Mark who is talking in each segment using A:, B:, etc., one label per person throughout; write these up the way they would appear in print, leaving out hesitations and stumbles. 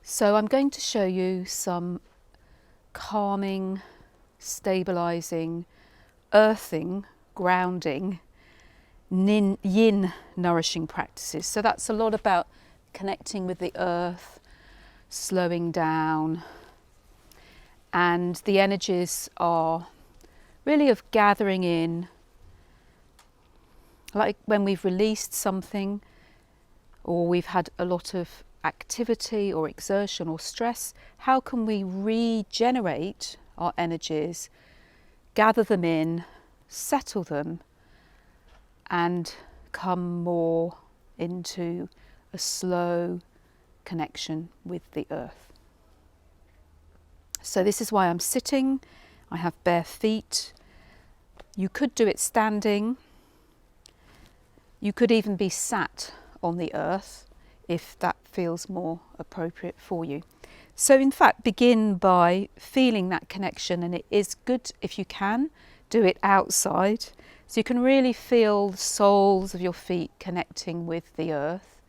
A: So I'm going to show you some calming, stabilising, earthing, grounding, yin nourishing practices. So that's a lot about connecting with the earth, slowing down, and the energies are really of gathering in, like when we've released something or we've had a lot of activity or exertion or stress. How can we regenerate our energies, gather them in, settle them, and come more into a slow connection with the earth? So this is why I'm sitting. I have bare feet. You could do it standing. You could even be sat on the earth if that feels more appropriate for you. So in fact, begin by feeling that connection, and it is good if you can do it outside, so you can really feel the soles of your feet connecting with the earth.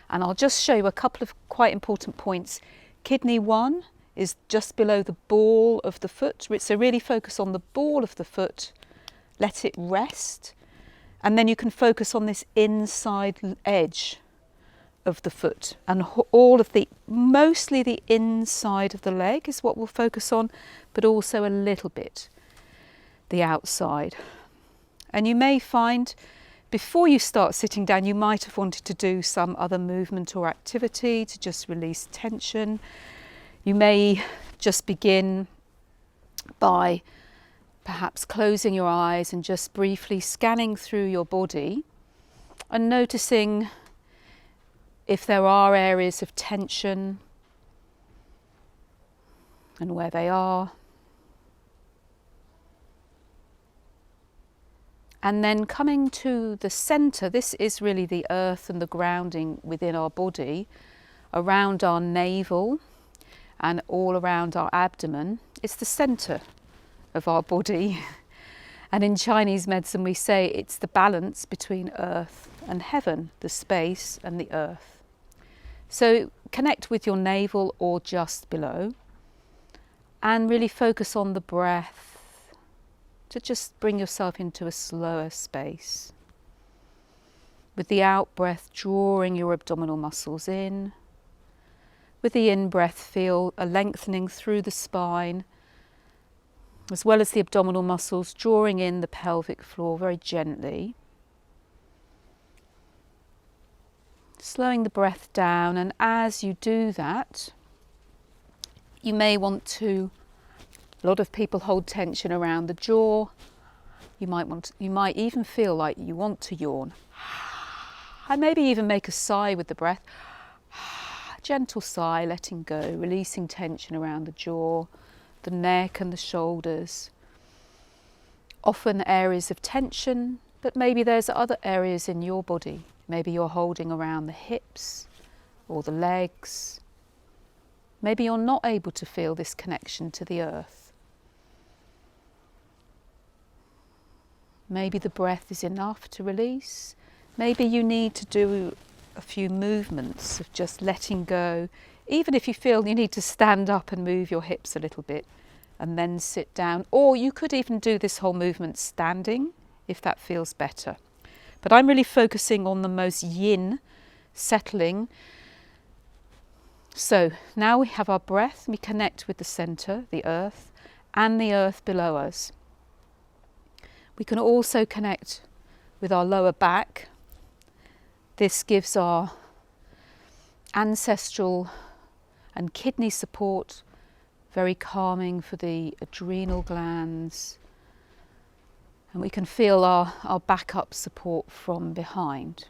A: And I'll just show you a couple of quite important points. Kidney 1 is just below the ball of the foot, so really focus on the ball of the foot, let it rest, and then you can focus on this inside edge of the foot, and all of mostly the inside of the leg is what we'll focus on, but also a little bit the outside. And you may find before you start sitting down, you might have wanted to do some other movement or activity to just release tension. You may just begin by perhaps closing your eyes and just briefly scanning through your body and noticing if there are areas of tension and where they are. And then coming to the centre, this is really the earth and the grounding within our body, around our navel and all around our abdomen. It's the centre of our body. And in Chinese medicine we say it's the balance between earth and heaven, the space and the earth. So connect with your navel or just below, and really focus on the breath to just bring yourself into a slower space. With the out breath, drawing your abdominal muscles in. With the in breath, feel a lengthening through the spine, as well as the abdominal muscles, drawing in the pelvic floor very gently. Slowing the breath down, and as you do that, you may want to, a lot of people hold tension around the jaw. You might even feel like you want to yawn. And maybe even make a sigh with the breath. Gentle sigh, letting go, releasing tension around the jaw, the neck and the shoulders. Often areas of tension, but maybe there's other areas in your body. Maybe you're holding around the hips or the legs. Maybe you're not able to feel this connection to the earth. Maybe the breath is enough to release. Maybe you need to do a few movements of just letting go, even if you feel you need to stand up and move your hips a little bit and then sit down. Or you could even do this whole movement standing if that feels better. But I'm really focusing on the most yin, settling. So now we have our breath, we connect with the centre, the earth, and the earth below us. We can also connect with our lower back. This gives our ancestral and kidney support, very calming for the adrenal glands. And we can feel our backup support from behind.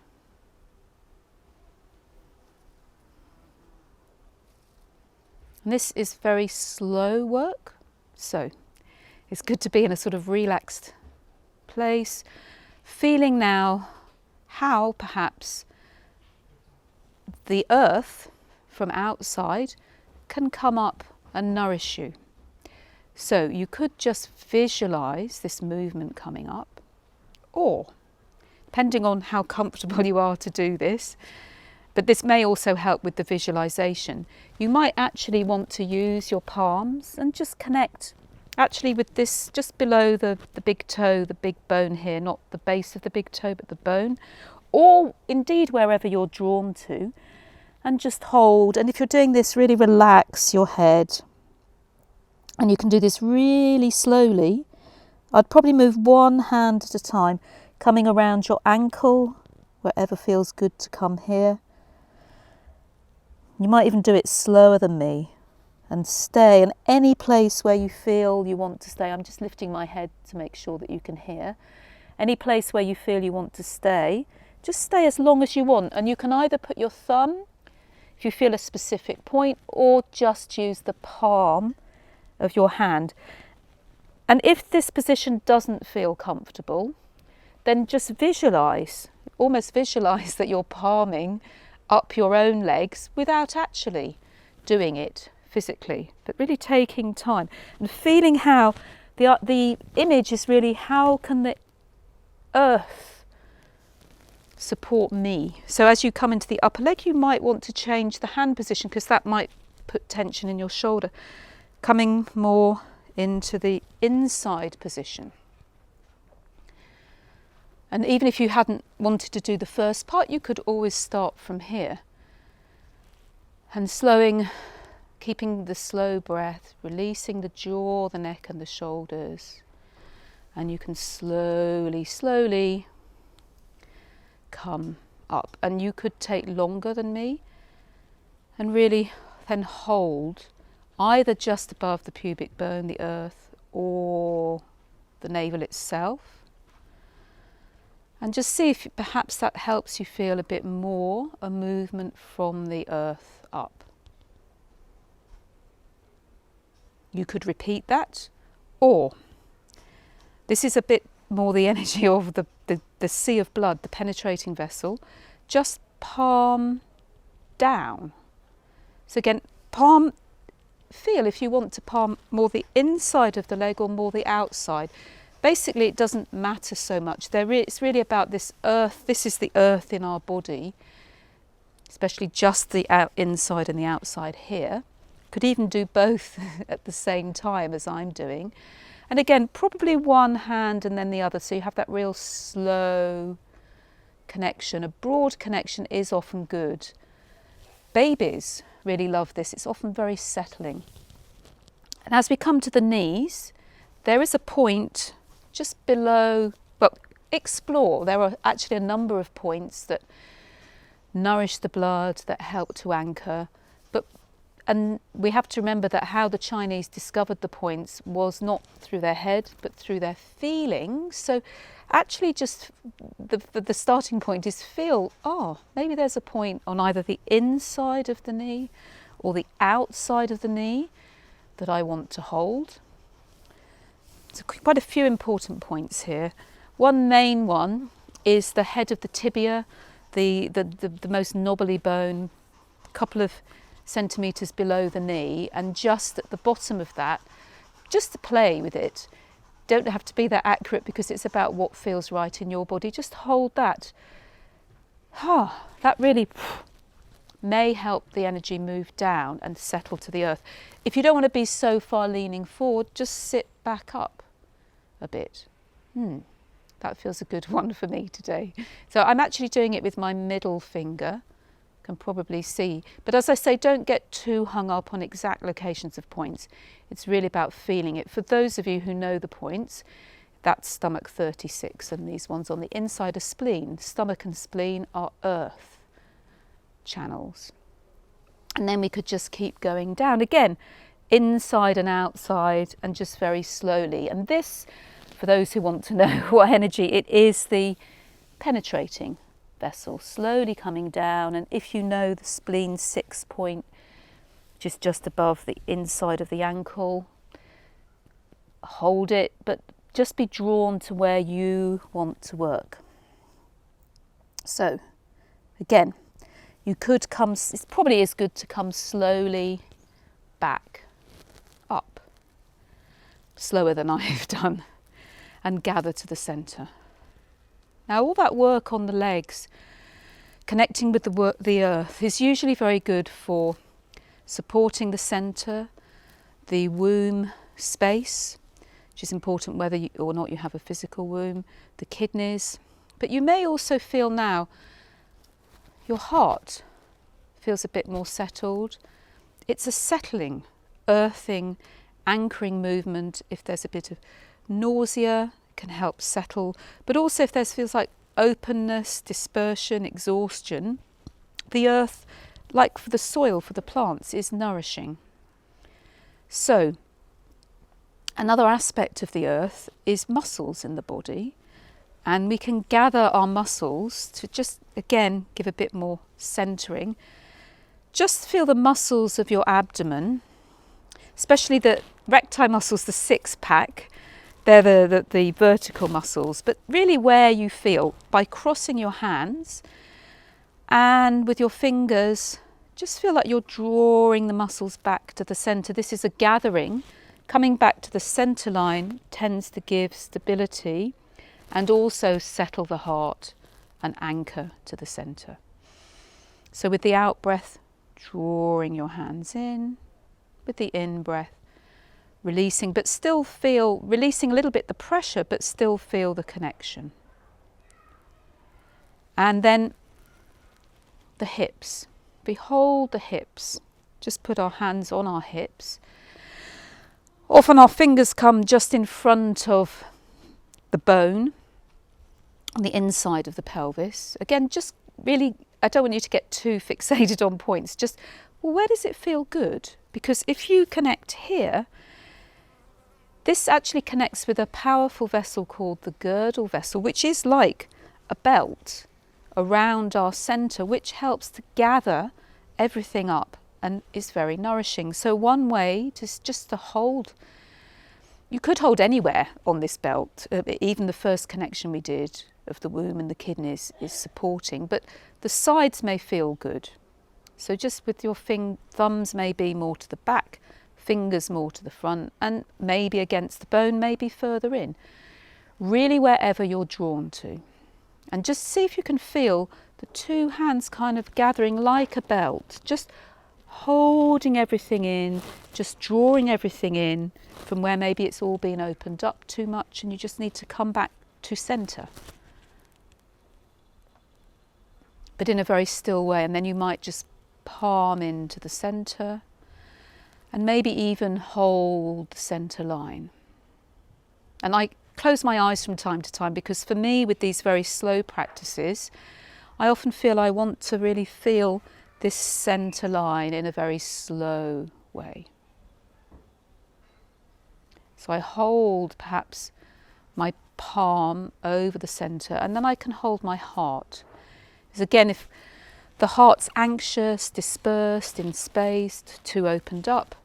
A: And this is very slow work, so it's good to be in a sort of relaxed place, feeling now how perhaps the earth from outside can come up and nourish you. So you could just visualize this movement coming up, or depending on how comfortable you are to do this, but this may also help with the visualization. You might actually want to use your palms and just connect actually with this just below the big toe, the big bone here, not the base of the big toe, but the bone, or indeed wherever you're drawn to, and just hold. And if you're doing this, really relax your head. And you can do this really slowly. I'd probably move one hand at a time, coming around your ankle, wherever feels good to come here. You might even do it slower than me and stay in any place where you feel you want to stay. I'm just lifting my head to make sure that you can hear. Any place where you feel you want to stay, just stay as long as you want. And you can either put your thumb, if you feel a specific point, or just use the palm of your hand. And if this position doesn't feel comfortable, then just visualize, almost visualize that you're palming up your own legs without actually doing it physically, but really taking time and feeling how the image is really, how can the earth support me? So as you come into the upper leg, you might want to change the hand position because that might put tension in your shoulder, coming more into the inside position. And even if you hadn't wanted to do the first part, you could always start from here. And slowing, keeping the slow breath, releasing the jaw, the neck and the shoulders. And you can slowly, slowly come up. And you could take longer than me and really then hold either just above the pubic bone, the earth, or the navel itself. And just see if perhaps that helps you feel a bit more a movement from the earth up. You could repeat that, or this is a bit more the energy of the sea of blood, the penetrating vessel, just palm down. So again, palm, feel if you want to palm more the inside of the leg or more the outside. Basically, it doesn't matter so much. It's really about this earth. This is the earth in our body, especially just the inside and the outside here. Could even do both at the same time as I'm doing. And again, probably one hand and then the other, so you have that real slow connection. A broad connection is often good. Babies really love this. It's often very settling. And as we come to the knees, there is a point just below, well, explore. There are actually a number of points that nourish the blood, that help to anchor. And we have to remember that how the Chinese discovered the points was not through their head, but through their feelings. So actually just the starting point is feel, maybe there's a point on either the inside of the knee or the outside of the knee that I want to hold. So quite a few important points here. One main one is the head of the tibia, the most knobbly bone, a couple of centimetres below the knee, and just at the bottom of that, just to play with it. Don't have to be that accurate because it's about what feels right in your body. Just hold that. That really may help the energy move down and settle to the earth. If you don't want to be so far leaning forward, just sit back up a bit. That feels a good one for me today. So I'm actually doing it with my middle finger. Can probably see, but as I say, don't get too hung up on exact locations of points. It's really about feeling it. For those of you who know the points, that's stomach 36, and these ones on the inside are spleen. Stomach and spleen are earth channels. And then we could just keep going down again, inside and outside, and just very slowly. And this, for those who want to know what energy, it is the penetrating vessel, slowly coming down. And if you know the spleen 6 point, which is just above the inside of the ankle, hold it, but just be drawn to where you want to work. So again, you could come, it probably is good to come slowly back up. slower than I have done, and gather to the centre. Now all that work on the legs, connecting with the earth, is usually very good for supporting the centre, the womb space, which is important whether or not you have a physical womb, the kidneys. But you may also feel now your heart feels a bit more settled. It's a settling, earthing, anchoring movement. If there's a bit of nausea, it can help settle. But also if there feels like openness, dispersion, exhaustion, the earth, like for the soil, for the plants, is nourishing. So, another aspect of the earth is muscles in the body, and we can gather our muscles to just, again, give a bit more centering. Just feel the muscles of your abdomen, especially the recti muscles, the six-pack. They're the vertical muscles, but really where you feel, by crossing your hands and with your fingers, just feel like you're drawing the muscles back to the centre. This is a gathering. Coming back to the centre line tends to give stability and also settle the heart and anchor to the centre. So with the out breath, drawing your hands in, with the in breath, releasing, but still feel, releasing a little bit the pressure, but still feel the connection. And then the hips. Behold the hips. Just put our hands on our hips. Often our fingers come just in front of the bone on the inside of the pelvis. Again, just really, I don't want you to get too fixated on points. Just, well, where does it feel good? Because if you connect here, this actually connects with a powerful vessel called the girdle vessel, which is like a belt around our centre, which helps to gather everything up and is very nourishing. So one way to just to hold, you could hold anywhere on this belt. Even the first connection we did of the womb and the kidneys is supporting, but the sides may feel good. So just with your thumbs maybe more to the back, fingers more to the front, and maybe against the bone, maybe further in. Really wherever you're drawn to. And just see if you can feel the two hands kind of gathering like a belt, just holding everything in, just drawing everything in from where maybe it's all been opened up too much and you just need to come back to centre. But in a very still way, and then you might just palm into the centre and maybe even hold the centre line. And I close my eyes from time to time because for me, with these very slow practices, I often feel I want to really feel this centre line in a very slow way. So I hold perhaps my palm over the centre, and then I can hold my heart. Because again, if the heart's anxious, dispersed in space, too opened up,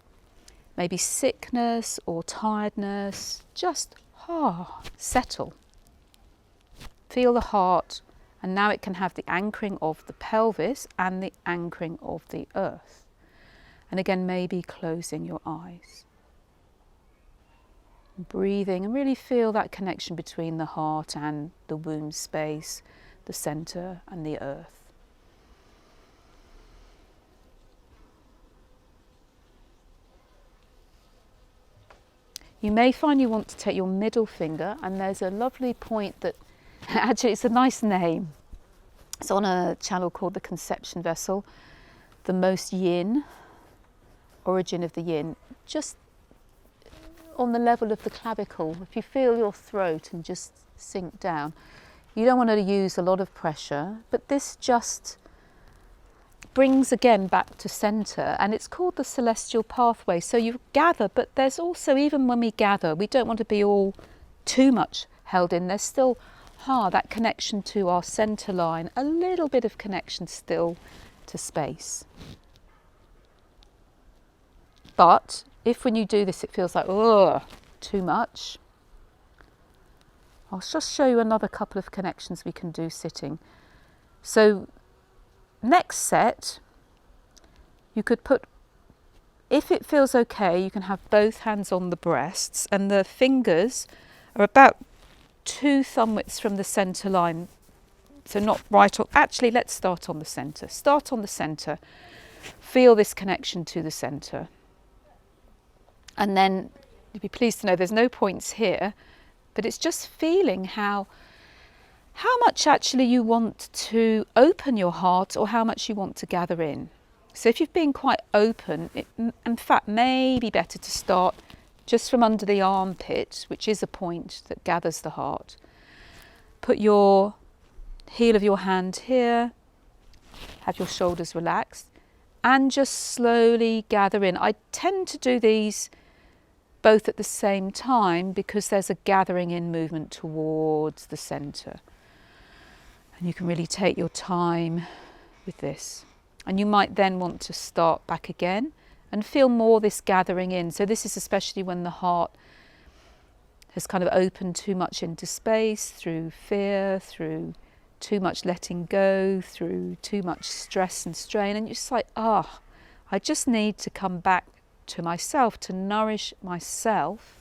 A: maybe sickness or tiredness, just settle. Feel the heart, and now it can have the anchoring of the pelvis and the anchoring of the earth. And again, maybe closing your eyes. Breathing, and really feel that connection between the heart and the womb space, the centre and the earth. You may find you want to take your middle finger, and there's a lovely point that, actually it's a nice name. It's on a channel called the Conception Vessel, the most yin, origin of the yin, just on the level of the clavicle. If you feel your throat and just sink down, you don't want to use a lot of pressure, but this just brings again back to centre, and it's called the celestial pathway. So you gather, but there's also, even when we gather, we don't want to be all too much held in. There's still that connection to our centre line, a little bit of connection still to space. But if when you do this it feels like, too much, I'll just show you another couple of connections we can do sitting. So next set, you could put if it feels okay, you can have both hands on the breasts, and the fingers are about 2 thumb widths from the centre line. So not right on, actually let's start on the centre. Start on the centre, feel this connection to the centre. And then you'll be pleased to know there's no points here, but it's just feeling how much actually you want to open your heart or how much you want to gather in. So if you've been quite open, it in fact may be better to start just from under the armpit, which is a point that gathers the heart. Put your heel of your hand here, have your shoulders relaxed, and just slowly gather in. I tend to do these both at the same time because there's a gathering in movement towards the centre. And you can really take your time with this. And you might then want to start back again and feel more this gathering in. So this is especially when the heart has kind of opened too much into space through fear, through too much letting go, through too much stress and strain. And you're just like, I just need to come back to myself, to nourish myself.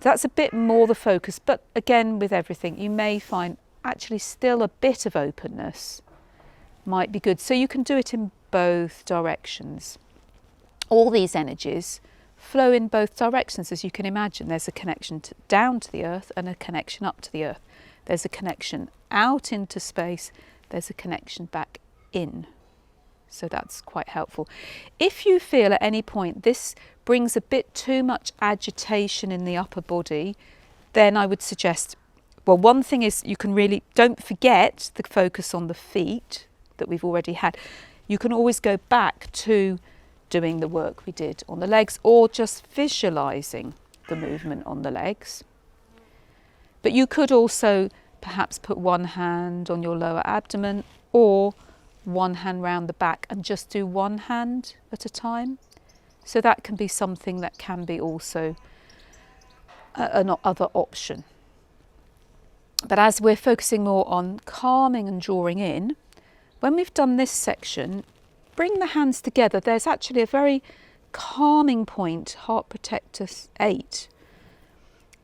A: That's a bit more the focus. But again, with everything, you may find actually still a bit of openness might be good. So you can do it in both directions. All these energies flow in both directions, as you can imagine. There's a connection down to the earth and a connection up to the earth. There's a connection out into space. There's a connection back in. So that's quite helpful. If you feel at any point this brings a bit too much agitation in the upper body, then I would suggest, well, one thing is you can really, don't forget the focus on the feet that we've already had. You can always go back to doing the work we did on the legs or just visualising the movement on the legs. But you could also perhaps put one hand on your lower abdomen or one hand round the back and just do one hand at a time. So that can be something that can be also an other option. But as we're focusing more on calming and drawing in, when we've done this section, bring the hands together. There's actually a very calming point, Heart Protector 8,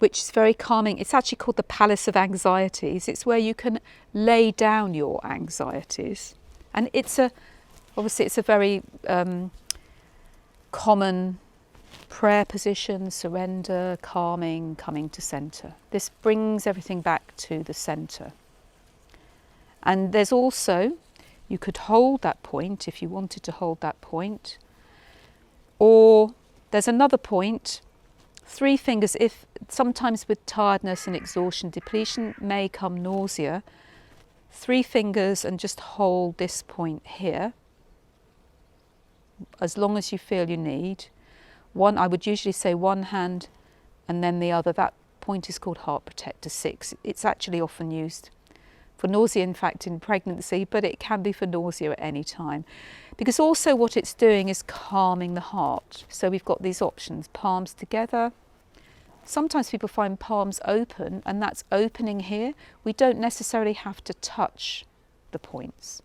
A: which is very calming. It's actually called the Palace of Anxieties. It's where you can lay down your anxieties. And obviously it's a very common prayer position, surrender, calming, coming to centre. This brings everything back to the centre. And there's also, you could hold that point if you wanted to hold that point. Or there's another point, 3 fingers, if sometimes with tiredness and exhaustion, depletion may come nausea. 3 fingers and just hold this point here as long as you feel you need. I would usually say one hand and then the other. That point is called Heart Protector 6. It's actually often used for nausea, in fact, in pregnancy, but it can be for nausea at any time. Because also what it's doing is calming the heart. So we've got these options, palms together. Sometimes people find palms open, and that's opening here. We don't necessarily have to touch the points.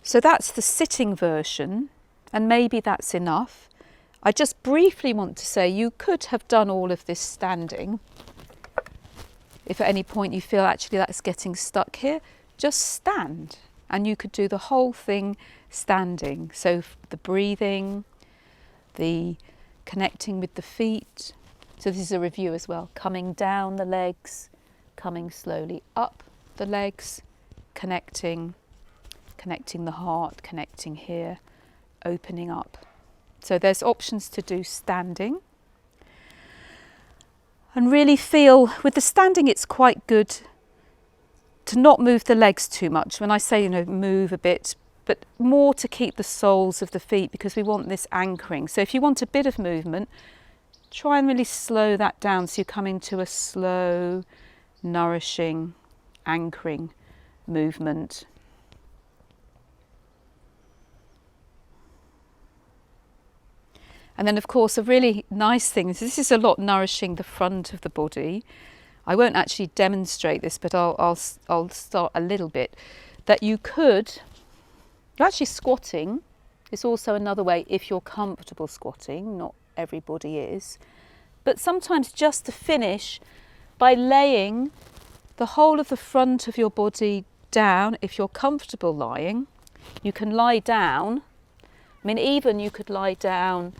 A: So that's the sitting version, and maybe that's enough. I just briefly want to say you could have done all of this standing. If at any point you feel actually that's getting stuck here, just stand, and you could do the whole thing standing. So the breathing, the connecting with the feet. So this is a review as well. Coming down the legs, coming slowly up the legs, connecting the heart, connecting here, opening up. So there's options to do standing. And really feel, with the standing it's quite good to not move the legs too much. When I say, move a bit, but more to keep the soles of the feet because we want this anchoring. So if you want a bit of movement, try and really slow that down so you come into a slow, nourishing, anchoring movement. And then, of course, a really nice thing, this is a lot nourishing the front of the body. I won't actually demonstrate this, but I'll start a little bit. That you're actually squatting, It's also another way if you're comfortable squatting, not everybody is, but sometimes just to finish by laying the whole of the front of your body down. If you're comfortable lying, you can lie down. I mean, even you could lie down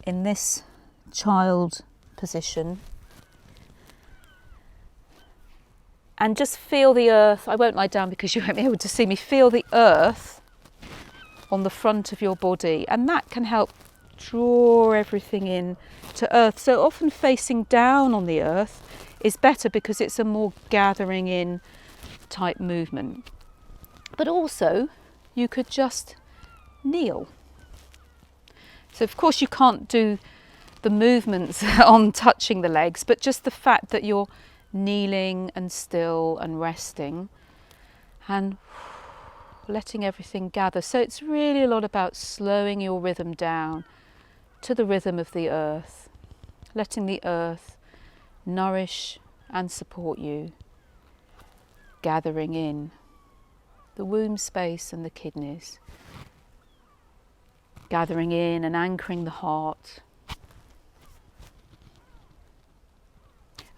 A: in this child position and just feel the earth. I won't lie down because you won't be able to see me. Feel the earth on the front of your body, and that can help draw everything in to earth. So often facing down on the earth is better because it's a more gathering in type movement. But also you could just kneel. So of course you can't do the movements on touching the legs, but just the fact that you're kneeling and still and resting and letting everything gather. So it's really a lot about slowing your rhythm down to the rhythm of the earth, letting the earth nourish and support you, gathering in the womb space and the kidneys, gathering in and anchoring the heart.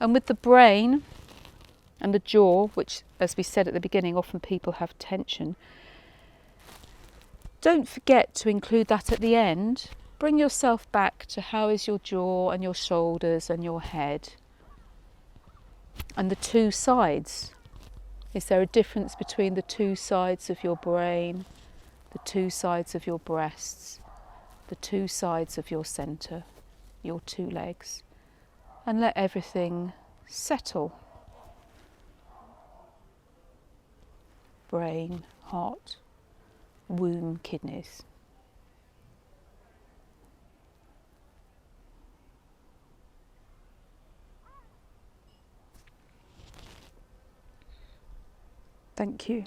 A: And with the brain and the jaw, which, as we said at the beginning, often people have tension, don't forget to include that at the end. Bring yourself back to how is your jaw and your shoulders and your head and the two sides. Is there a difference between the two sides of your brain, the two sides of your breasts, the two sides of your centre, your two legs? And let everything settle. Brain, heart, womb, kidneys. Thank you.